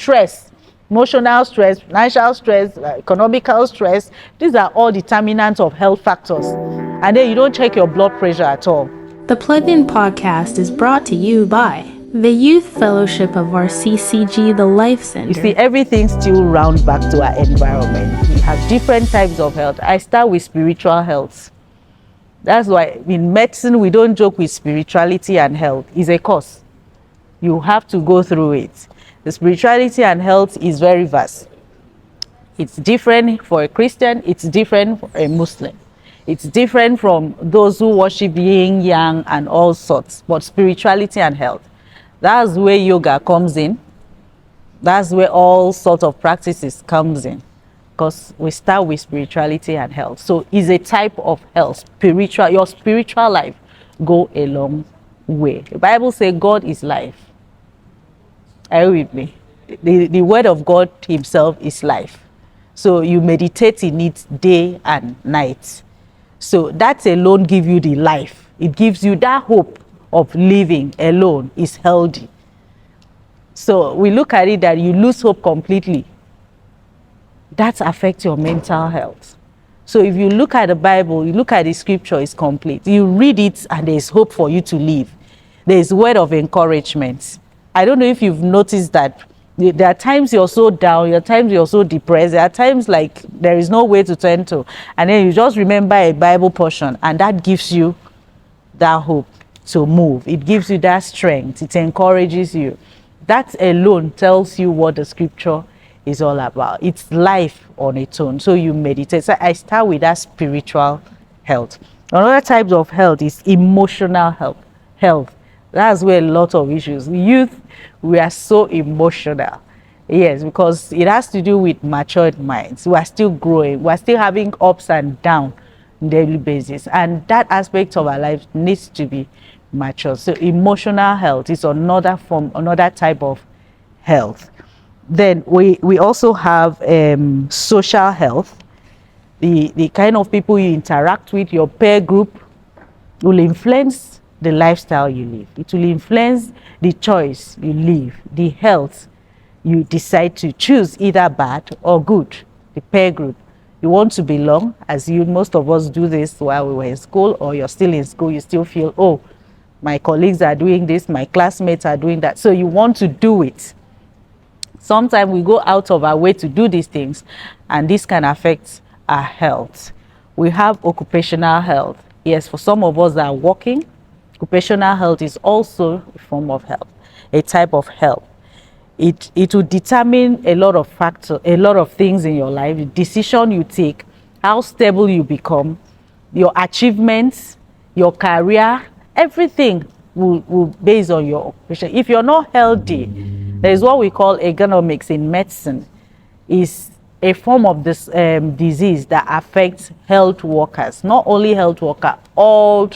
stress, emotional stress, financial stress, economical stress. These are all determinants of health factors. And then you don't check your blood pressure at all. The Plug-in Podcast is brought to you by the Youth Fellowship of our CCG, the Life Center. You see, everything still round back to our environment. We have different types of health. I start with spiritual health. That's why in medicine, we don't joke with spirituality and health. It's a course. You have to go through it. The spirituality and health is very vast. It's different for a Christian. It's different for a Muslim. It's different from those who worship yin, yang, and all sorts. But spirituality and health, that's where yoga comes in. That's where all sorts of practices comes in. Because we start with spirituality and health. So it's a type of health. Spiritual, your spiritual life go a long way. The Bible says God is life. Are you with me? The word of God himself is life. So you meditate in it day and night. So that alone gives you the life. It gives you that hope of living alone is healthy. So we look at it that you lose hope completely. That affects your mental health. So if you look at the Bible, you look at the scripture, it's complete. You read it and there's hope for you to live. There's word of encouragement. I don't know if you've noticed that there are times you're so down, there are times you're so depressed, there are times like there is no way to turn to. And then you just remember a Bible portion and that gives you that hope to move. It gives you that strength. It encourages you. That alone tells you what the scripture is all about. It's life on its own. So you meditate. So I start with that spiritual health. Another type of health is emotional health. That's where a lot of issues. Youth, we are so emotional. Yes, because it has to do with matured minds. We are still growing. We are still having ups and downs on a daily basis. And that aspect of our life needs to be mature. So emotional health is another form, another type of health. Then we also have social health. The kind of people you interact with, your peer group, will influence the lifestyle you live. It will influence the choice you live, the health you decide to choose, either bad or good. The peer group. You want to belong, as most of us do this while we were in school, or you're still in school, you still feel, oh, my colleagues are doing this, my classmates are doing that. So you want to do it. Sometimes we go out of our way to do these things, and this can affect our health. We have occupational health. Yes, for some of us that are working, occupational health is also a form of health, a type of health. It will determine a lot of factors, a lot of things in your life, the decision you take, how stable you become, your achievements, your career, everything will base on your occupation. If you're not healthy, there is what we call ergonomics in medicine. Is a form of this disease that affects health workers, not only health workers, all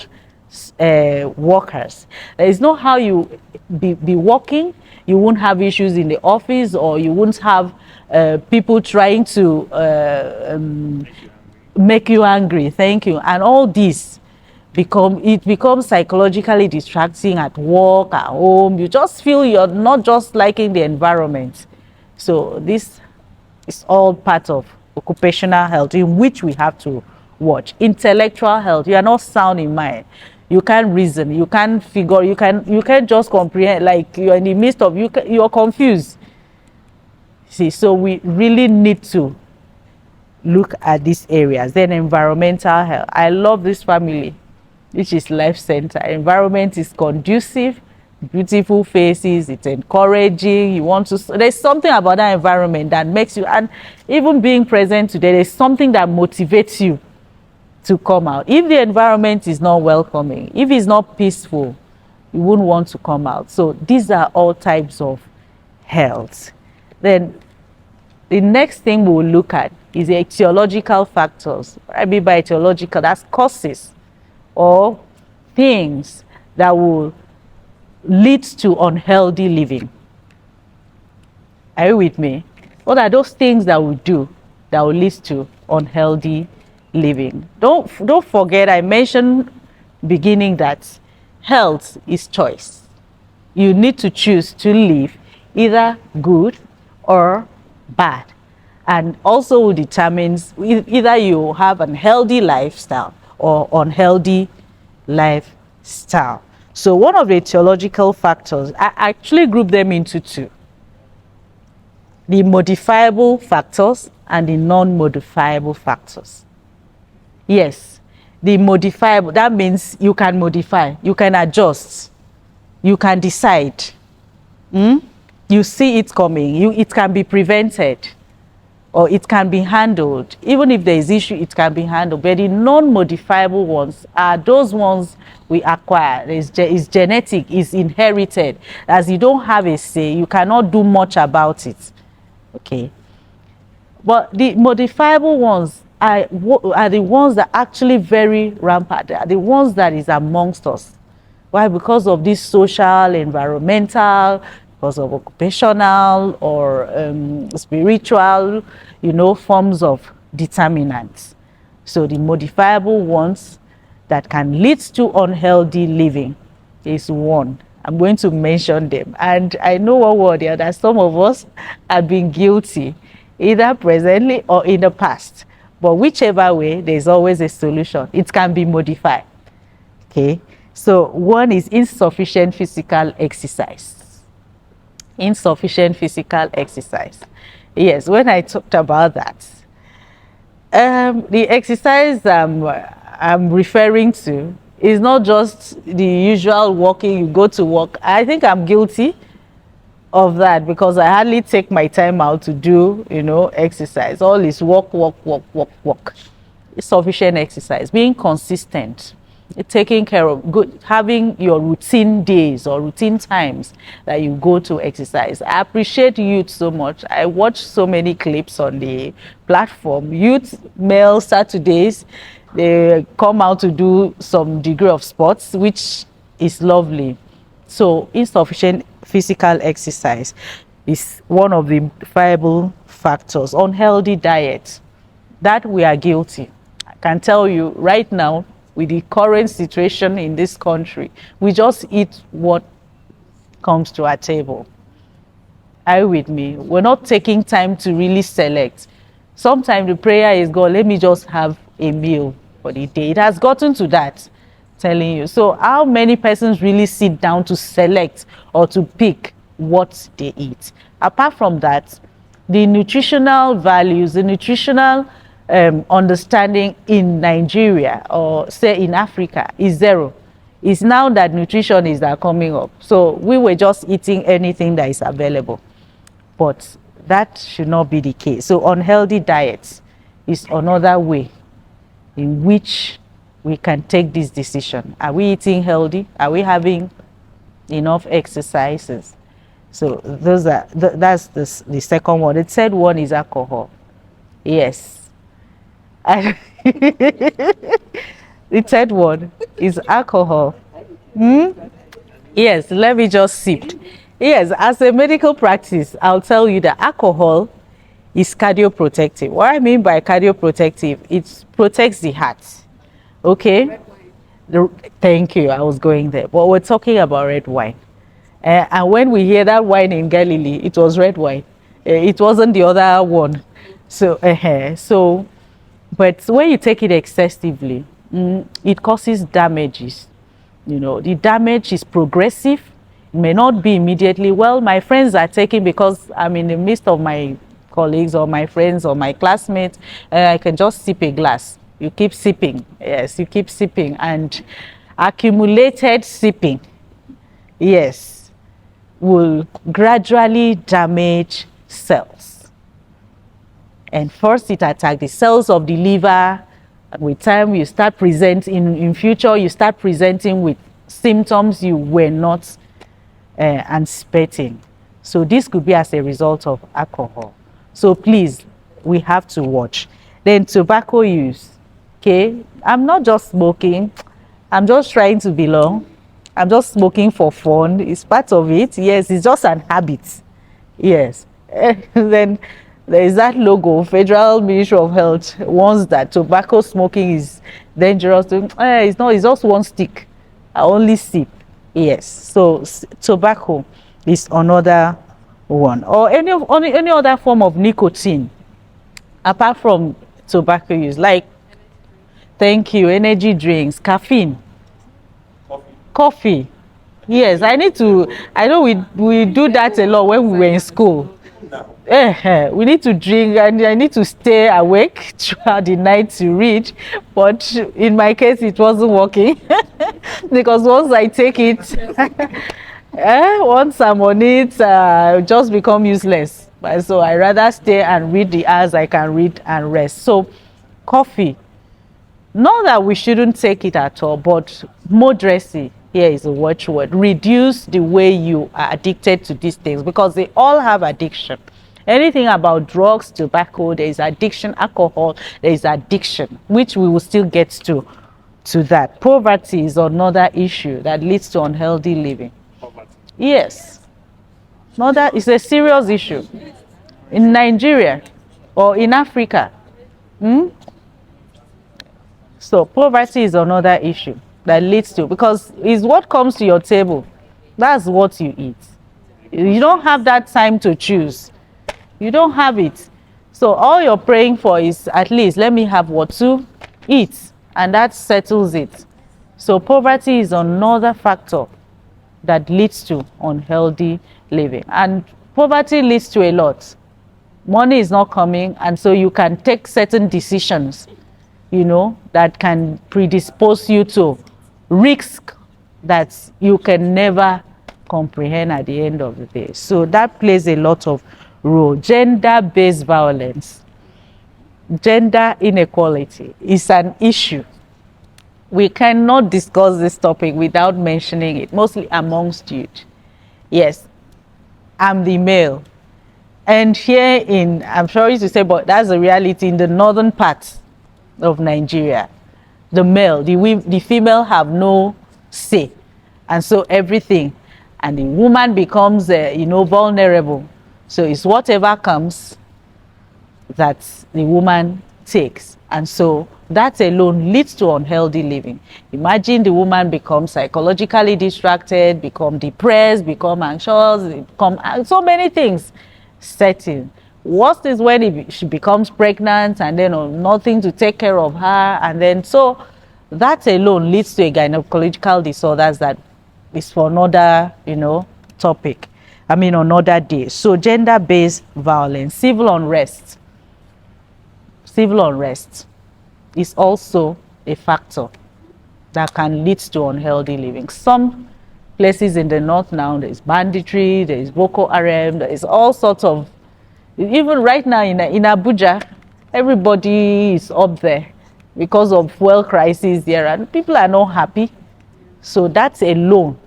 workers. There is no how you be working, you won't have issues in the office, or you won't have people trying to make you angry. Thank you. And all this becomes psychologically distracting at work, at home. You just feel you're not just liking the environment. So this is all part of occupational health, in which we have to watch. Intellectual health, you are not sound in mind. You can't reason, you can't figure, you can't just comprehend, like you're in the midst of, you're confused. See, so we really need to look at these areas. Then environmental health. I love this family, which is Life Center. Environment is conducive, beautiful faces, it's encouraging. You want to, there's something about that environment that makes you, and even being present today, there's something that motivates you to come out. If the environment is not welcoming, if it's not peaceful, you wouldn't want to come out. So these are all types of health. Then the next thing we'll look at is the etiological factors. What I mean by etiological, that's causes or things that will lead to unhealthy living. Are you with me? What are those things that we do that will lead to unhealthy living? Don't forget, I mentioned beginning that health is choice. You need to choose to live either good or bad. And also determines either you have an healthy lifestyle or unhealthy lifestyle. So one of the etiological factors, I actually group them into two: the modifiable factors and the non-modifiable factors. Yes, the modifiable, that means you can modify, you can adjust, you can decide. You see it coming, it can be prevented, or it can be handled. Even if there is issue, it can be handled. But the non-modifiable ones are those ones we acquire. It's genetic, it's inherited. As you don't have a say, you cannot do much about it. Okay. But the modifiable ones are the ones that are actually very rampant. They are the ones that is amongst us. Why? Because of this social, environmental, because of occupational or spiritual, forms of determinants. So the modifiable ones that can lead to unhealthy living is one. I'm going to mention them. And I know one way or the other, some of us have been guilty, either presently or in the past. But whichever way, there's always a solution. It can be modified. Okay. So one is insufficient physical exercise. Insufficient physical exercise. Yes, when I talked about that, the exercise I'm referring to is not just the usual walking, you go to work. I think I'm guilty of that because I hardly take my time out to do, exercise. All is walk, walk, walk, walk, walk. Sufficient exercise, being consistent, taking care of having your routine days or routine times that you go to exercise. I appreciate youth so much. I watch so many clips on the platform. Youth male Saturdays, they come out to do some degree of sports, which is lovely. So insufficient physical exercise is one of the viable factors. Unhealthy diet, that we are guilty. I can tell you right now, with the current situation in this country, we just eat what comes to our table. Are you with me? We're not taking time to really select. Sometimes the prayer is, God, let me just have a meal for the day. It has gotten to that, telling you. So how many persons really sit down to select or to pick what they eat? Apart from that, the nutritional values, the nutritional understanding in Nigeria or say in Africa is zero. It's now that nutrition is coming up. So we were just eating anything that is available. But that should not be the case. So unhealthy diets is another way in which we can take this decision. Are we eating healthy? Are we having enough exercises? So those are that's the second one. The third one is alcohol. Yes. The third one is alcohol. Yes, let me just sip. Yes, as a medical practice, I'll tell you that alcohol is cardioprotective. What I mean by cardioprotective, it protects the heart. Okay? Thank you, I was going there. But we're talking about red wine. And when we hear that wine in Galilee, it was red wine. It wasn't the other one. So, but when you take it excessively, it causes damages. The damage is progressive. It may not be immediately. Well, my friends are taking, because I'm in the midst of my colleagues or my friends or my classmates, I can just sip a glass. You keep sipping. Yes, you keep sipping. And accumulated sipping, yes, will gradually damage cells. And first it attacks the cells of the liver. With time, you start presenting, in future, you start presenting with symptoms you were not anticipating. So this could be as a result of alcohol. So please, we have to watch. Then tobacco use. Okay, I'm not just smoking. I'm just trying to belong. I'm just smoking for fun. It's part of it. Yes, it's just an habit. Yes. Then there is that logo, Federal Ministry of Health warns that tobacco smoking is dangerous. It's not, it's just one stick. I only sip. Yes. So tobacco is another one. Or any other form of nicotine apart from tobacco use, like, thank you, energy drinks, caffeine, coffee. Yes, I know we do that a lot when we were in school. We need to drink, and I need to stay awake throughout the night to read, but in my case it wasn't working because once I take it once I'm on it, just become useless. So I rather stay and read the hours I can read and rest. So coffee, not that we shouldn't take it at all, but moderacy here is a watchword. Reduce the way you are addicted to these things, because they all have addiction. Anything about drugs, tobacco, there is addiction. Alcohol, there is addiction, which we will still get to that. Poverty is another issue that leads to unhealthy living. Yes, another is a serious issue in Nigeria or in Africa. So poverty is another issue that leads to, because it's what comes to your table, that's what you eat. You don't have that time to choose. You don't have it. So all you're praying for is, at least let me have what to eat, and that settles it. So poverty is another factor that leads to unhealthy living, and poverty leads to a lot. Money is not coming, and so you can take certain decisions, that can predispose you to risk that you can never comprehend at the end of the day. So that plays a lot of role. Gender-based violence, gender inequality is an issue. We cannot discuss this topic without mentioning it, mostly amongst youth. Yes, I'm the male. And here I'm sorry to say, but that's the reality in the northern part of Nigeria. The male, the female have no say. And so everything, and the woman becomes, vulnerable. So it's whatever comes that the woman takes. And so that alone leads to unhealthy living. Imagine the woman becomes psychologically distracted, become depressed, become anxious, become so many things setting. Worst is when she becomes pregnant and then nothing to take care of her, and then so that alone leads to a gynecological disorders that is for another topic. Another day. So gender-based violence, civil unrest is also a factor that can lead to unhealthy living. Some places in the north now, there is banditry, there is Boko Haram, there is all sorts of, even right now in Abuja, everybody is up there because of fuel crisis there, and people are not happy. So that alone,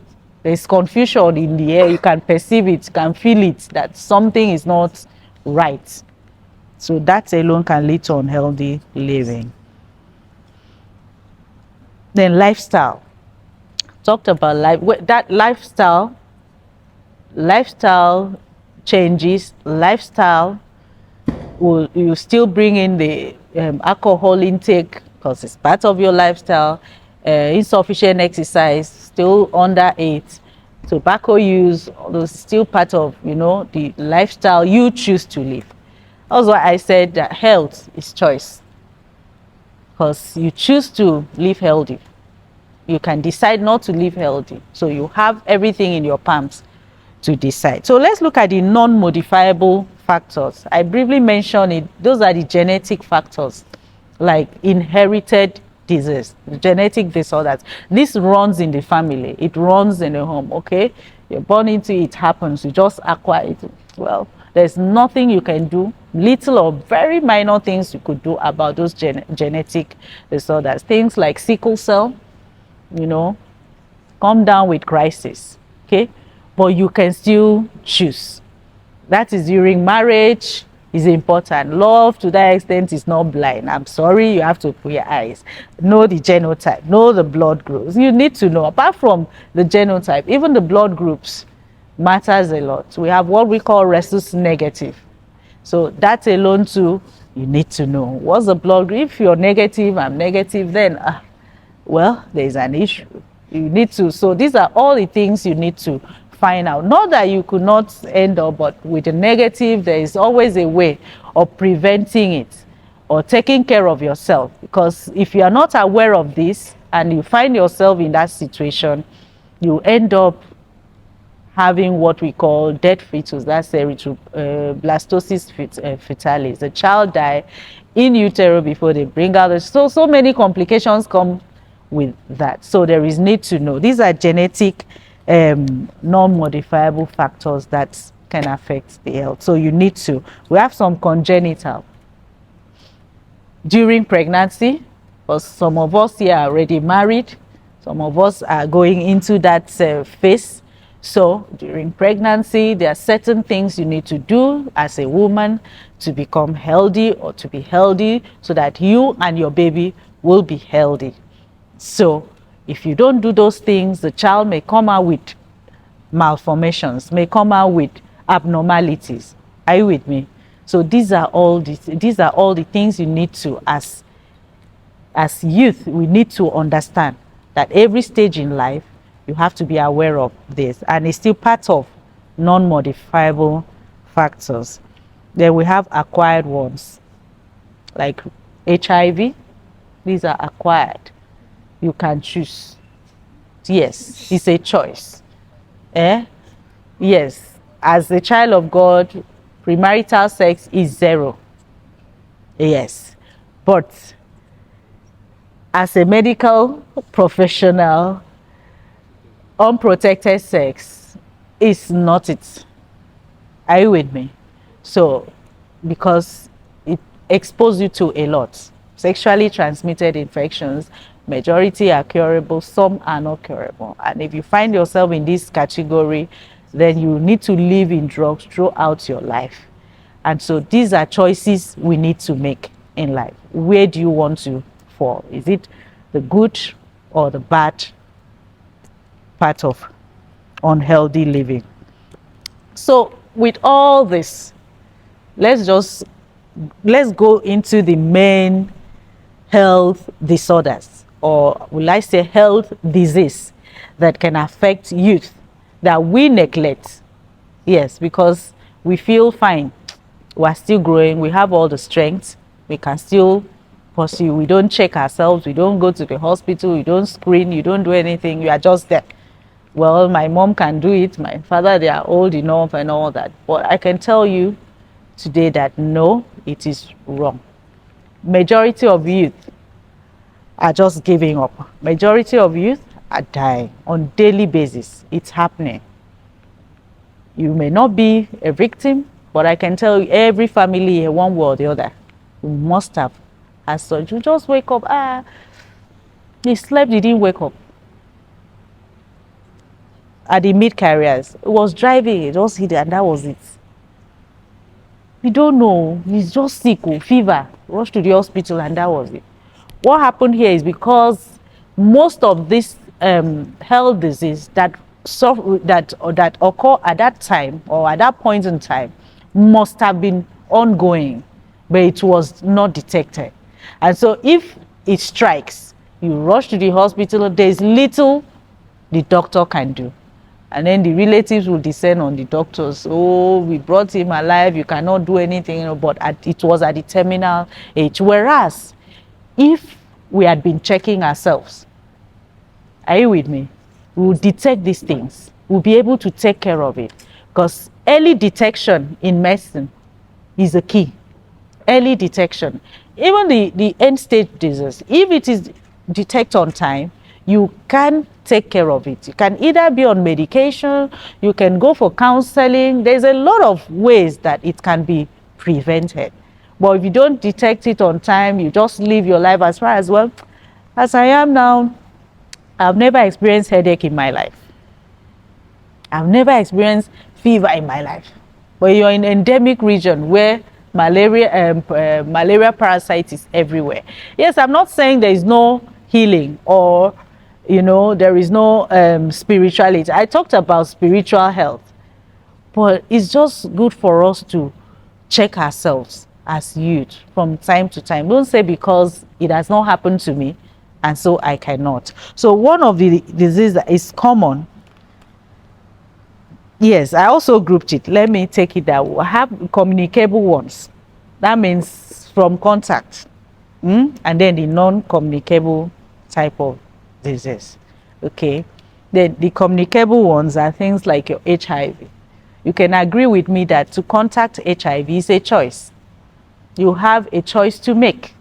there's confusion in the air. You can perceive it, you can feel it, that something is not right. So that alone can lead to unhealthy living. Then lifestyle. Talked about that lifestyle changes. Lifestyle you still bring in the alcohol intake, because it's part of your lifestyle. Insufficient exercise, still under 8. Tobacco use, those still part of the lifestyle you choose to live. That's why I said that health is choice, because you choose to live healthy. You can decide not to live healthy. So you have everything in your palms to decide. So let's look at the non-modifiable factors. I briefly mentioned it. Those are the genetic factors, like inherited disease, genetic disorders. This runs in the family. It runs in the home, okay? You're born into it, happens. You just acquire it. Well, there's nothing you can do, little or very minor things you could do about those genetic disorders. Things like sickle cell, come down with crisis, okay? But you can still choose. That is during marriage is important. Love to that extent is not blind. I'm sorry, you have to put your eyes. Know the genotype, know the blood groups. You need to know, apart from the genotype, even the blood groups matters a lot. We have what we call rhesus negative. So that alone too, you need to know. What's the blood group? If you're negative, I'm negative, then well, there's an issue. You need to, so these are all the things you need to find out. Not that you could not end up, but with the negative, there is always a way of preventing it or taking care of yourself. Because if you are not aware of this and you find yourself in that situation, you end up having what we call dead fetus. That's blastosis fetalis. The child die in utero before they bring out. So many complications come with that. So there is need to know. These are genetic non-modifiable factors that can affect the health. So you need to. We have some congenital. During pregnancy, because some of us here are already married, some of us are going into that phase. So during pregnancy, there are certain things you need to do as a woman to become healthy or to be healthy so that you and your baby will be healthy. So if you don't do those things, the child may come out with malformations, may come out with abnormalities. Are you with me? So these are all the things you need to, as youth, we need to understand that every stage in life you have to be aware of this, and it's still part of non-modifiable factors. Then we have acquired ones like HIV. These are acquired. You can choose. Yes, it's a choice. Yes, as a child of God, premarital sex is 0. Yes, but as a medical professional, unprotected sex is not it. Are you with me? So, because it exposes you to a lot. Sexually transmitted infections, majority are curable, some are not curable. And if you find yourself in this category, then you need to live in drugs throughout your life. And so these are choices we need to make in life. Where do you want to fall? Is it the good or the bad part of unhealthy living? So with all this, let's go into the main health disorders, or will I say health disease, that can affect youth that we neglect. Yes, because we feel fine, we're still growing, we have all the strength, we can still pursue. We don't check ourselves, we don't go to the hospital, you don't screen, you don't do anything, you are just there. Well, my mom can do it, my father, they are old enough and all that. But I can tell you today that no, it is wrong. Majority of youth are just giving up. Majority of youth are dying on daily basis. It's happening. You may not be a victim, but I can tell you every family in one way or the other, you must have as such. You just wake up, he slept, he didn't wake up. At the mid-careers, he was driving, he just hit it, and that was it. We don't know, he's just sick, fever, rushed to the hospital, and that was it. What happened here is because most of this health disease that occur at that time or at that point in time must have been ongoing, but it was not detected. And so if it strikes, you rush to the hospital, there's little the doctor can do. And then the relatives will descend on the doctors. Oh, we brought him alive, you cannot do anything, but it was at the terminal age. Whereas, if we had been checking ourselves, are you with me? We will detect these things. We'll be able to take care of it. Because early detection in medicine is a key. Early detection. Even the end stage disease, if it is detected on time, you can take care of it. You can either be on medication, you can go for counseling. There's a lot of ways that it can be prevented. But if you don't detect it on time, you just live your life as far as, well, as I am now, I've never experienced headache in my life. I've never experienced fever in my life. But you're in an endemic region where malaria parasite is everywhere. Yes, I'm not saying there is no healing or there is no spirituality. I talked about spiritual health, but it's just good for us to check ourselves as youth from time to time. Don't say because it has not happened to me and so I cannot. So one of the diseases that is common Yes, I also grouped it. Let me take it that we have communicable ones. That means from contact. And then the non-communicable type of disease. Okay. Then the communicable ones are things like your HIV. You can agree with me that to contact HIV is a choice. You have a choice to make.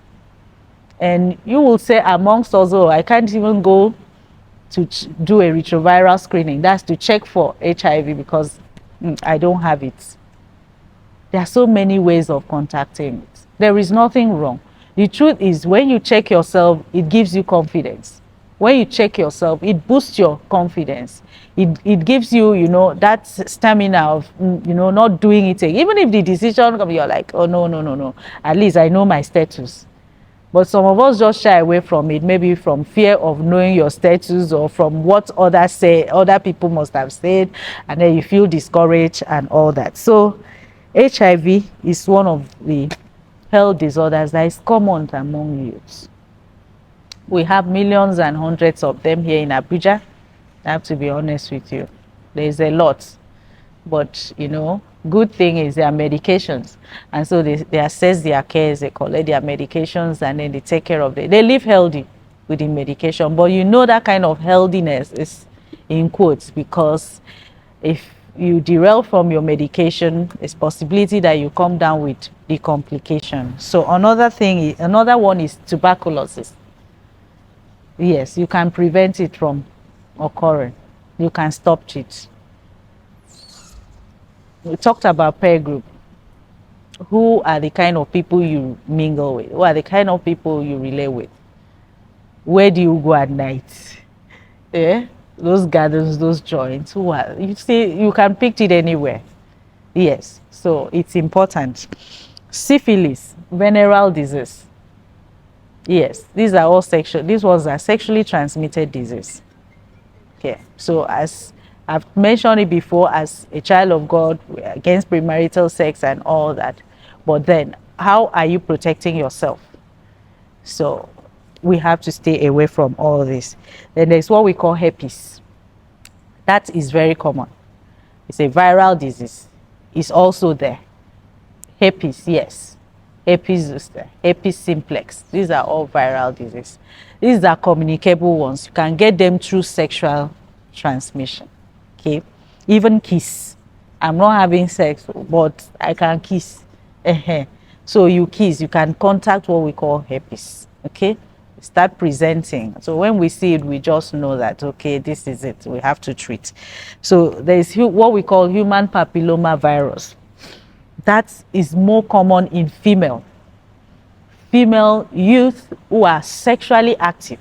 And you will say amongst us, oh, I can't even go to do a retroviral screening. That's to check for HIV because I don't have it. There are so many ways of contacting it. There is nothing wrong. The truth is, when you check yourself, it gives you confidence. When you check yourself, it boosts your confidence. It gives you, that stamina of, not doing it again. Even if the decision comes, you're like, oh, no, no, no, no. At least I know my status. But some of us just shy away from it, maybe from fear of knowing your status or from what other people must have said, and then you feel discouraged and all that. So HIV is one of the health disorders that is common among youths. We have millions and hundreds of them here in Abuja. I have to be honest with you. There's a lot. But, good thing is their medications. And so they assess their care, they collect their medications, and then they take care of it. They live healthy with the medication. But that kind of healthiness is in quotes, because if you derail from your medication, it's possibility that you come down with the complication. So another one is tuberculosis. Yes, you can prevent it from occurring. You can stop it. We talked about peer group. Who are the kind of people you mingle with? Who are the kind of people you relate with? Where do you go at night? Yeah, those gardens, those joints. Who are you? See, you can pick it anywhere. Yes, so it's important. Syphilis, venereal disease. Yes, these ones are sexually transmitted disease. Okay, so as I've mentioned it before, as a child of God, we're against premarital sex and all that. But then, how are you protecting yourself? So we have to stay away from all this. Then there's what we call herpes. That is very common. It's a viral disease. It's also there. Herpes, yes. Herpes zoster, herpes simplex. These are all viral diseases. These are communicable ones. You can get them through sexual transmission. Okay, even kiss. I'm not having sex, but I can kiss. So you kiss, you can contact what we call herpes. Okay, start presenting. So when we see it, we just know that, okay, this is it. We have to treat. So there is what we call human papilloma virus. That is more common in female youth who are sexually active.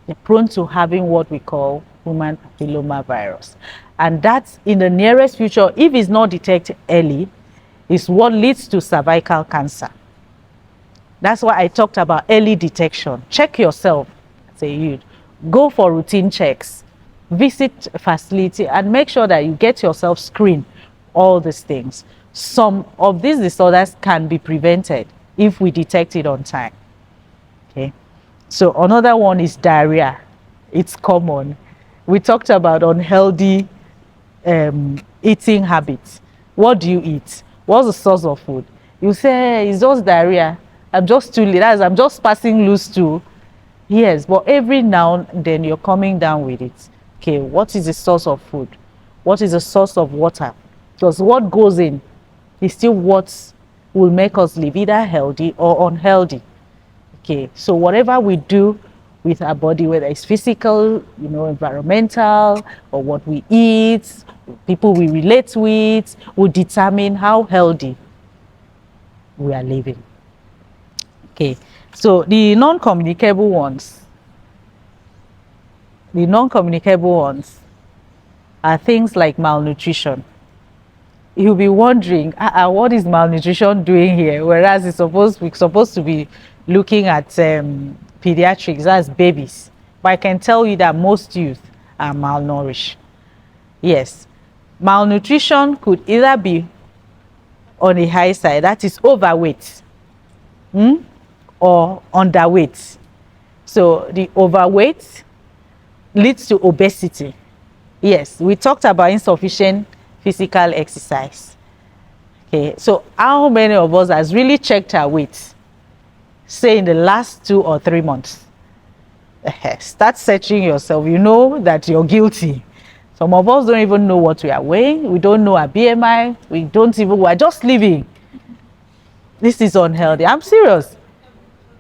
They're prone to having what we call human papilloma virus. And that's in the nearest future, if it's not detected early, is what leads to cervical cancer. That's why I talked about early detection. Check yourself as a youth. Go for routine checks. Visit a facility and make sure that you get yourself screened. All these things. Some of these disorders can be prevented if we detect it on time. Okay. So another one is diarrhea. It's common. We talked about unhealthy eating habits. What do you eat? What's the source of food? You say, hey, it's just diarrhea. I'm just too late. I'm just passing loose too. Yes, but every now and then you're coming down with it. Okay, what is the source of food? What is the source of water? Because what goes in is still what will make us live, either healthy or unhealthy. Okay, so whatever we do with our body, whether it's physical, environmental, or what we eat, people we relate with, will determine how healthy we are living. Okay, so the non-communicable ones are things like malnutrition. You'll be wondering, what is malnutrition doing here? Whereas we're supposed to be looking at pediatrics, as babies. But I can tell you that most youth are malnourished. Yes, malnutrition could either be on the high side, that is overweight, or underweight. So the overweight leads to obesity. Yes, we talked about insufficient physical exercise. Okay, so how many of us has really checked our weight, say in the last 2 or 3 months? Start searching yourself. You know that you're guilty. Some of us don't even know what we are weighing. We don't know our BMI. We're just living. This is unhealthy. I'm serious.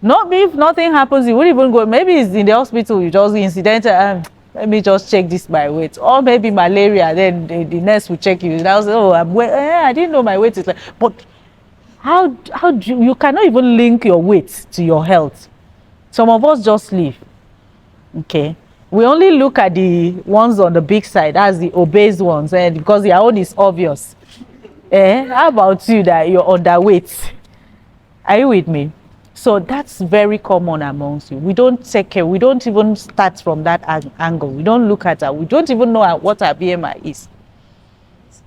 Not if nothing happens, you wouldn't even go. Maybe it's in the hospital, you just incidental. Let me just check this my weight, or maybe malaria. Then the nurse will check you. Now say, oh, I didn't know my weight is like. But how do you cannot even link your weight to your health? Some of us just live. Okay, we only look at the ones on the big side, as the obese ones, and because their own is obvious. How about you that you're underweight? Are you with me? So that's very common amongst you. We don't take care. We don't even start from that angle. We don't look at her. We don't even know what our BMI is.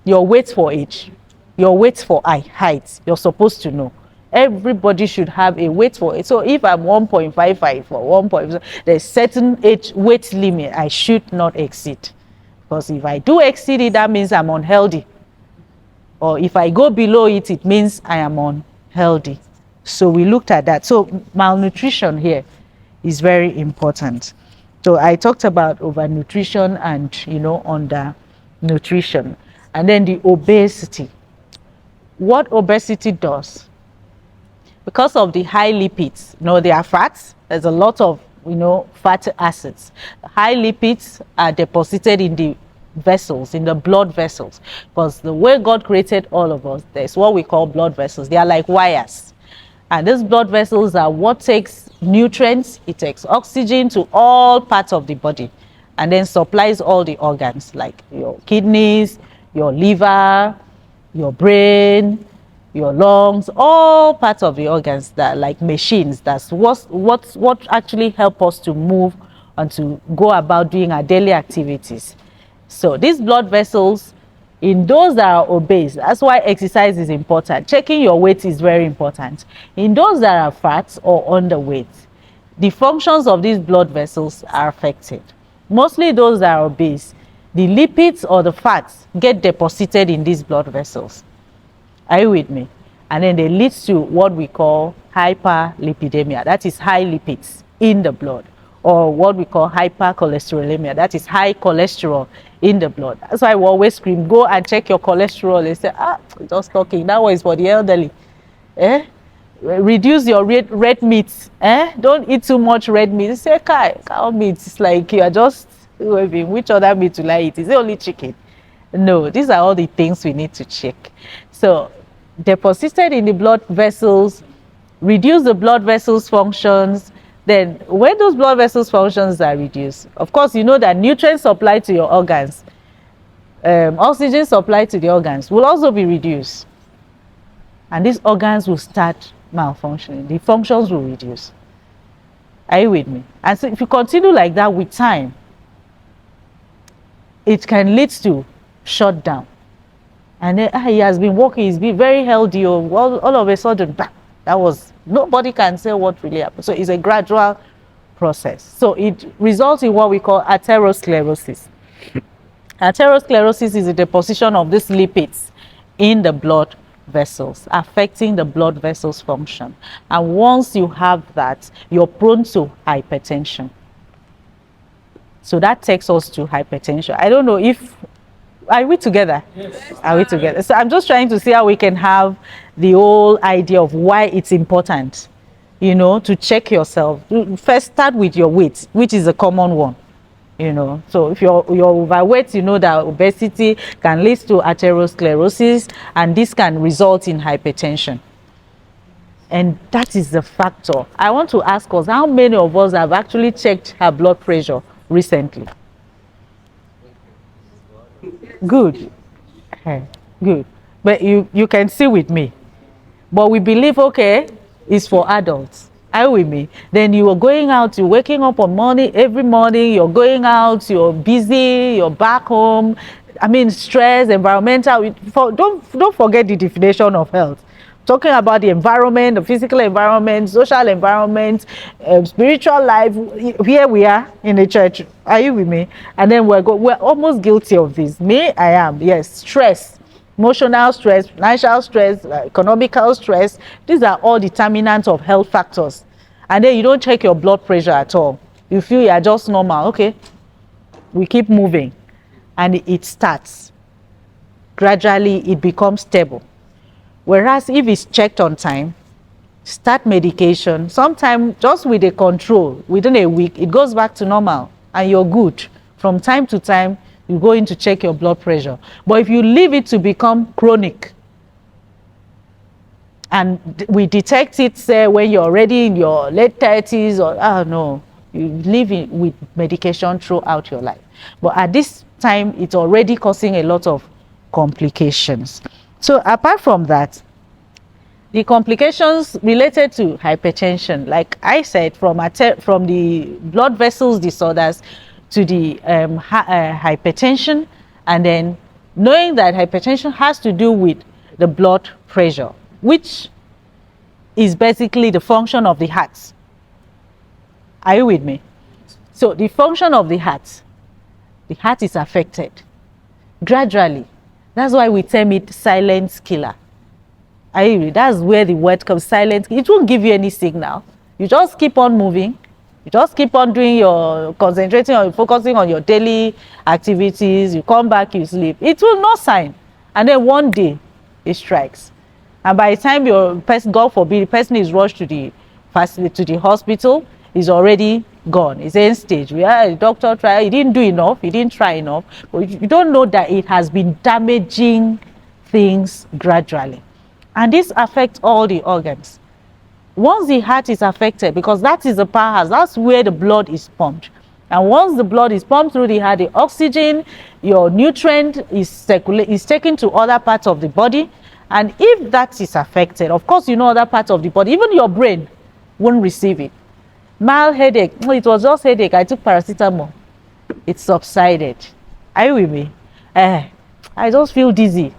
Your weight for age, your weight for height, you're supposed to know. Everybody should have a weight for it. So if I'm 1.55 or 1. There's certain age weight limit I should not exceed. Because if I do exceed it, that means I'm unhealthy. Or if I go below it, it means I am unhealthy. So we looked at that. So malnutrition here is very important. So I talked about overnutrition and undernutrition. And then the obesity. What obesity does, because of the high lipids, there are fats. There's a lot of fatty acids. High lipids are deposited in the vessels, in the blood vessels, because the way God created all of us, there's what we call blood vessels. They are like wires. And these blood vessels are what takes nutrients, it takes oxygen to all parts of the body, and then supplies all the organs like your kidneys, your liver, your brain, your lungs, all parts of the organs that are like machines. That's what actually help us to move and to go about doing our daily activities. So these blood vessels, in those that are obese, that's why exercise is important. Checking your weight is very important. In those that are fat or underweight, the functions of these blood vessels are affected. Mostly those that are obese, the lipids or the fats get deposited in these blood vessels. Are you with me? And then they lead to what we call hyperlipidemia. That is high lipids in the blood. Or what we call hypercholesterolemia. That is high cholesterol in the blood. That's why we always scream, go and check your cholesterol. They say, just talking. That one is for the elderly. Reduce your red meat. Don't eat too much red meat. They say, cow meat. It's like you are just, which other meat will I eat? Is it only chicken? No, these are all the things we need to check. So deposited in the blood vessels, reduce the blood vessels functions. Then when those blood vessels functions are reduced, of course you know that nutrients supplied to your organs, oxygen supplied to the organs will also be reduced, and these organs will start malfunctioning. The functions will reduce. Are you with me? And so if you continue like that with time, it can lead to shutdown. And then he has been working, he's been very healthy, all of a sudden, that was, nobody can say what really happened. So it's a gradual process. So it results in what we call atherosclerosis. Atherosclerosis is the deposition of these lipids in the blood vessels, affecting the blood vessels function. And once you have that, you're prone to hypertension. So that takes us to hypertension. I don't know if, are we together? Yes. Are we together? So I'm just trying to see how we can have the whole idea of why it's important, to check yourself. First, start with your weight, which is a common one, So if you're overweight, you know that obesity can lead to atherosclerosis, and this can result in hypertension. And that is the factor. I want to ask us, how many of us have actually checked her blood pressure recently? Good. Good. But you can see with me. But we believe, okay, it's for adults. Are you with me? Then you are going out, you're waking up every morning, you're going out, you're busy, you're back home. Stress, environmental. Don't forget the definition of health. talking about the environment, the physical environment, social environment, spiritual life. Here we are in the church. Are you with me? And then we're almost guilty of this. Me, I am. Yes, stress, emotional stress, financial stress, economical stress. These are all determinants of health factors. And then you don't check your blood pressure at all. You feel you are just normal. Okay, we keep moving, and it starts gradually. It becomes stable. Whereas if it's checked on time, start medication, sometimes just with a control, within a week, it goes back to normal and you're good. From time to time, you go in to check your blood pressure. But if you leave it to become chronic, and we detect it, say, when you're already in your late 30s, or, oh no, you live with medication throughout your life. But at this time, it's already causing a lot of complications. So apart from that, the complications related to hypertension, like I said, from the blood vessels disorders to the hypertension, and then knowing that hypertension has to do with the blood pressure, which is basically the function of the heart. Are you with me? So the function of the heart is affected gradually. That's why we term it silent killer. That's where the word comes, silent. It won't give you any signal. You just keep on moving. You just keep on doing concentrating on, focusing on your daily activities. You come back, you sleep. It will not sign. And then one day, it strikes. And by the time God forbid, the person is rushed to the hospital, is already gone. It's end stage. The doctor tried, he didn't do enough, he didn't try enough. But you don't know that it has been damaging things gradually. And this affects all the organs. Once the heart is affected, because that is the powerhouse, that's where the blood is pumped. And once the blood is pumped through the heart, the oxygen, your nutrient is taken to other parts of the body. And if that is affected, of course, other parts of the body, even your brain won't receive it. Mild headache, it was just headache, I took paracetamol. It subsided. Are you with me? I just feel dizzy.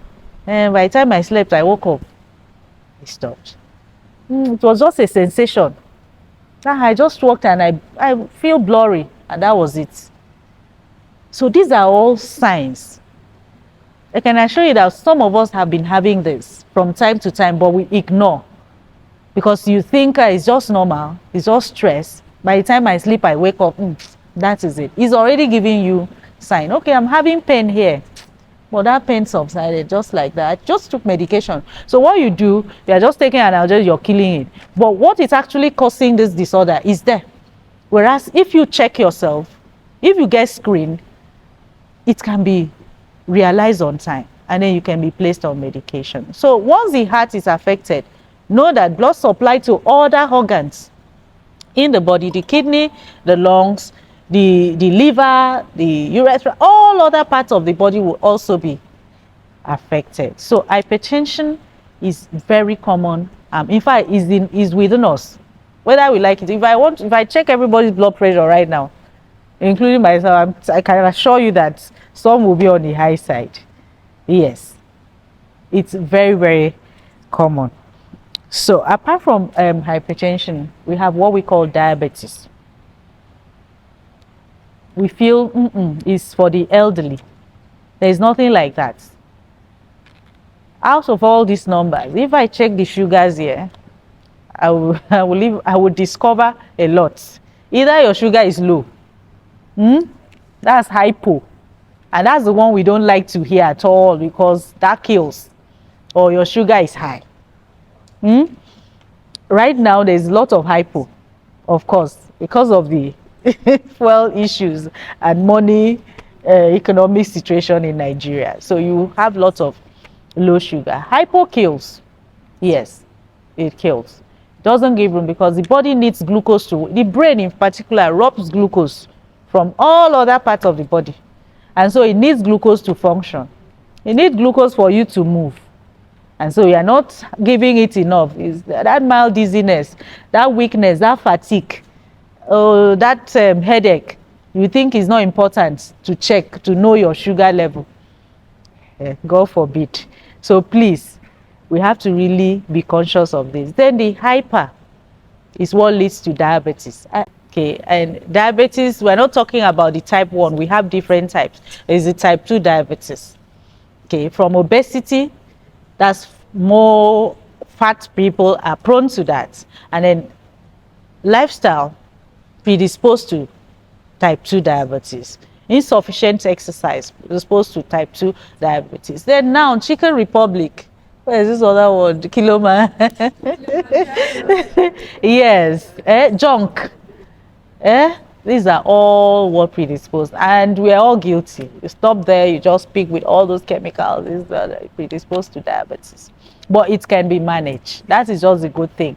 And by the time I slept, I woke up. It stopped. It was just a sensation. I just walked and I feel blurry, and that was it. So these are all signs. I can assure you that some of us have been having this from time to time, but we ignore. Because you think it's just normal, it's just stress. By the time I sleep, I wake up, that is it. It's already giving you sign. Okay, I'm having pain here. But that pain subsided just like that. I just took medication. So what you do, you are just taking an analgesic, you're killing it. But what is actually causing this disorder is there. Whereas if you check yourself, if you get screened, it can be realized on time, and then you can be placed on medication. So once the heart is affected, know that blood supply to other organs in the body, the kidney, the lungs, the liver, the urethra, all other parts of the body will also be affected. So hypertension is very common. In fact, is within us, whether we like it. If I check everybody's blood pressure right now, including myself, I can assure you that some will be on the high side. Yes, it's very, very common. So apart from hypertension, we have what we call diabetes. We feel it's for the elderly. There is nothing like that. Out of all these numbers, if I check the sugars here, I will discover a lot. Either your sugar is low, that's hypo, and that's the one we don't like to hear at all, because that kills, or your sugar is high. Right now there's a lot of hypo, of course, because of the fuel issues and money economic situation in Nigeria. So you have lots of low sugar. Hypo kills. Yes, it kills. It doesn't give room, because the body needs glucose the brain in particular robs glucose from all other parts of the body, and so it needs glucose to function. It needs glucose for you to move, and so you are not giving it enough. Is that mild dizziness, that weakness, that fatigue, that headache, you think is not important to check to know your sugar level. God forbid. So please, we have to really be conscious of this. Then the hyper is what leads to diabetes. Okay, and diabetes, we're not talking about the type 1. We have different types. There's the type 2 diabetes. Okay, from obesity, that's more fat people are prone to that. And then lifestyle predisposed to type 2 diabetes. Insufficient exercise predisposed to type 2 diabetes. Then now, Chicken Republic. Where is this other word? Kiloma. Yes, junk. These are all what predisposed, and we are all guilty. You stop there, you just pick with all those chemicals. These are predisposed to diabetes, but it can be managed. That is just a good thing.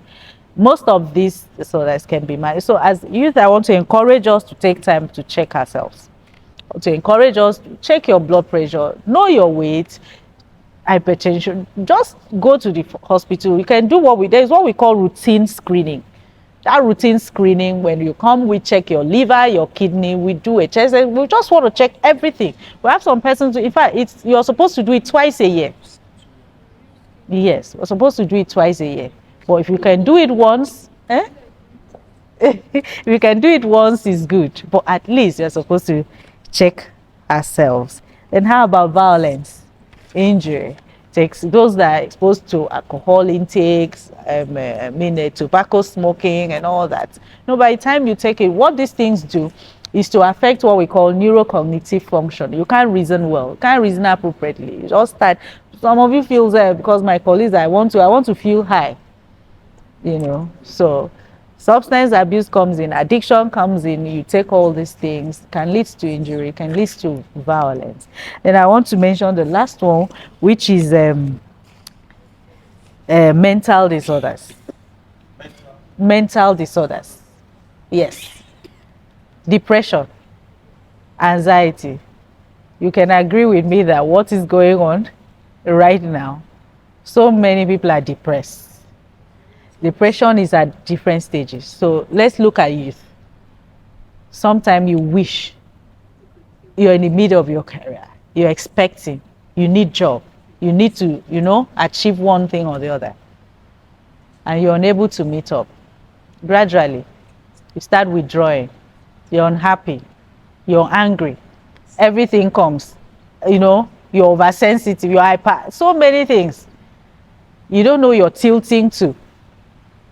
Most of these disorders can be managed. So as youth, I want to encourage us to take time to check ourselves, to encourage us to check your blood pressure, know your weight, hypertension. Just go to the hospital. You can do there is what we call routine screening. That routine screening, when you come, we check your liver, your kidney, we do a test. We just want to check everything. We have some persons, in fact, you're supposed to do it twice a year. Yes, we're supposed to do it twice a year. But if you can do it once, if you can do it once, it's good. But at least you're supposed to check ourselves. Then how about violence, injury? Takes those that are exposed to alcohol intakes, tobacco smoking and all that. By the time you take it, what these things do is to affect what we call neurocognitive function. You can't reason well, you can't reason appropriately. You just start. Some of you feel that because my colleagues, I want to feel high. So substance abuse comes in, addiction comes in, you take all these things, can lead to injury, can lead to violence. Then I want to mention the last one, which is mental disorders. Mental disorders. Yes. Depression, anxiety. You can agree with me that what is going on right now, so many people are depressed. Depression is at different stages. So let's look at youth. Sometimes you wish you're in the middle of your career. You're expecting, you need job. You need to, achieve one thing or the other. And you're unable to meet up. Gradually, you start withdrawing. You're unhappy. You're angry. Everything comes. You're oversensitive. You're hyper. So many things. You don't know you're tilting to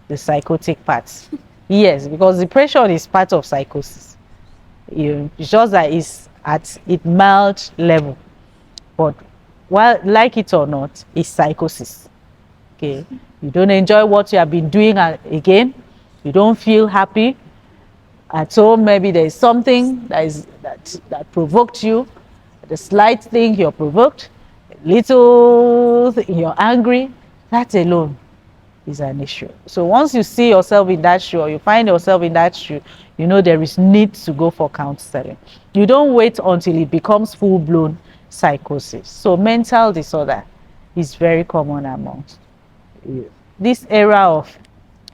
the psychotic parts. Yes, because depression is part of psychosis. It's just that it's at its mild level, but like it or not, it's psychosis. Okay, you don't enjoy what you have been doing again. You don't feel happy at all. Maybe there is something that provoked you. The slight thing you're provoked, little thing you're angry. That alone is an issue. So once you see yourself in that shoe, or you find yourself in that shoe, there is need to go for counseling. You don't wait until it becomes full-blown psychosis. So mental disorder is very common amongst youth. This era of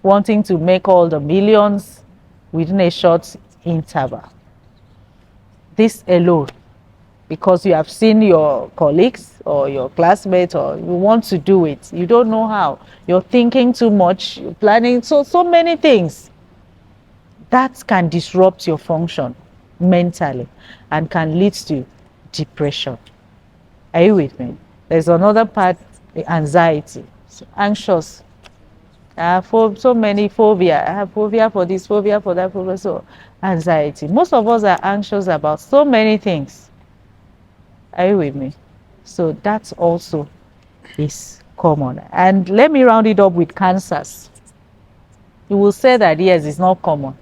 wanting to make all the millions within a short interval. This alone, because you have seen your colleagues or your classmates, or you want to do it, you don't know how, you're thinking too much, you're planning so many things that can disrupt your function mentally and can lead to depression. Are you with me? There's another part, the anxiety. So anxious. I have so many phobia. I have phobia for this, phobia for that, phobia. So anxiety. Most of us are anxious about so many things. Are you with me? So that also is common. And let me round it up with cancers. You will say that yes, it's not common.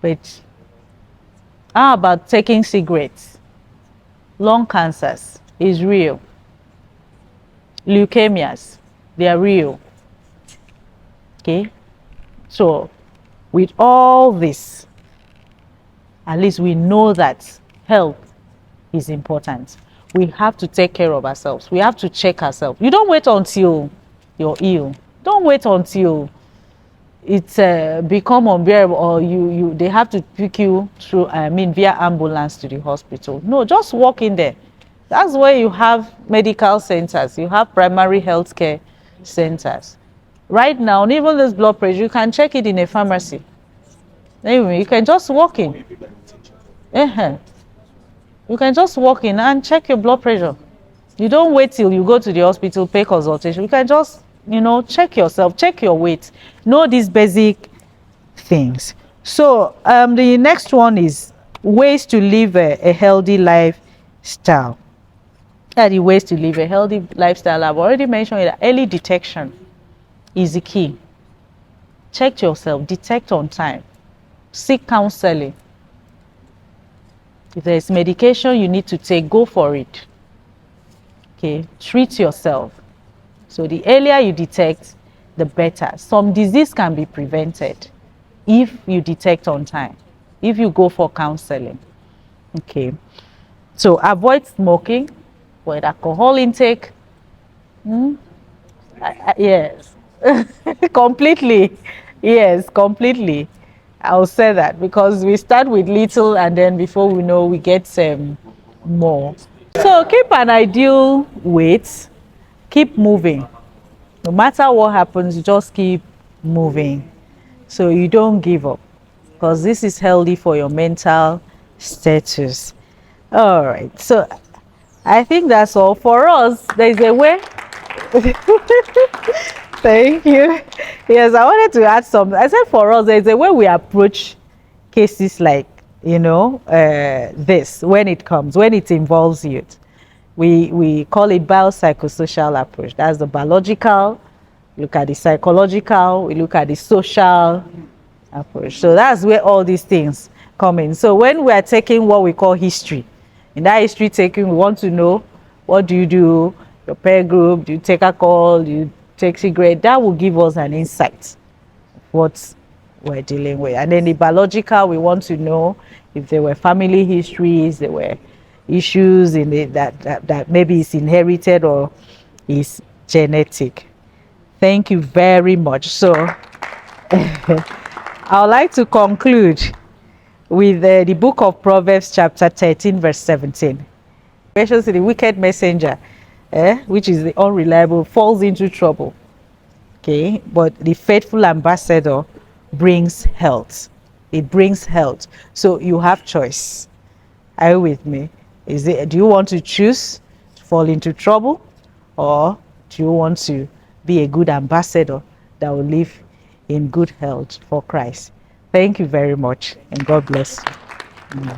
But how about taking cigarettes? Lung cancers is real. Leukemias, they are real. Okay? So with all this, at least we know that health is important. We have to take care of ourselves. We have to check ourselves. You don't wait until you're ill. Don't wait until it's become unbearable, or they have to pick you through via ambulance to the hospital. No, just walk in there. That's where you have medical centers, you have primary health care centers. Right now, even this blood pressure, you can check it in a pharmacy. Anyway, you can just walk in. Uh-huh. You can just walk in and check your blood pressure. You don't wait till you go to the hospital, pay consultation. You can just, check yourself, check your weight, know these basic things. So the next one is ways to live a healthy lifestyle. The ways to live a healthy lifestyle, I've already mentioned it. Early detection is the key. Check yourself, detect on time, seek counseling. If there's medication you need to take, go for it. Okay, treat yourself. So the earlier you detect, the better. Some disease can be prevented if you detect on time, if you go for counseling. Okay, so avoid smoking, avoid alcohol intake. Yes, completely. Yes, completely. I'll say that because we start with little and then before we know we get more. So keep an ideal weight, keep moving. No matter what happens, just keep moving. So you don't give up because this is healthy for your mental status. All right. So I think that's all for us. There's a way. Thank you. Yes, I wanted to add something. I said for us, there's a way we approach cases like, this when it involves youth. We call it biopsychosocial approach. That's the biological, look at the psychological, we look at the social approach. So that's where all these things come in. So when we are taking what we call history, in that history taking, we want to know what do you do, your peer group, do you take alcohol, do you take cigarette? That will give us an insight of what we're dealing with. And then the biological, we want to know if there were family histories, there were issues in it that maybe is inherited or is genetic. Thank you very much. So I would like to conclude with the book of Proverbs chapter 13 verse 17. Especially the wicked messenger, which is the unreliable, falls into trouble. Okay, but the faithful ambassador brings health. It brings health. So you have choice. Are you with me? Do you want to choose to fall into trouble, or do you want to be a good ambassador that will live in good health for Christ? Thank you very much, and God bless you.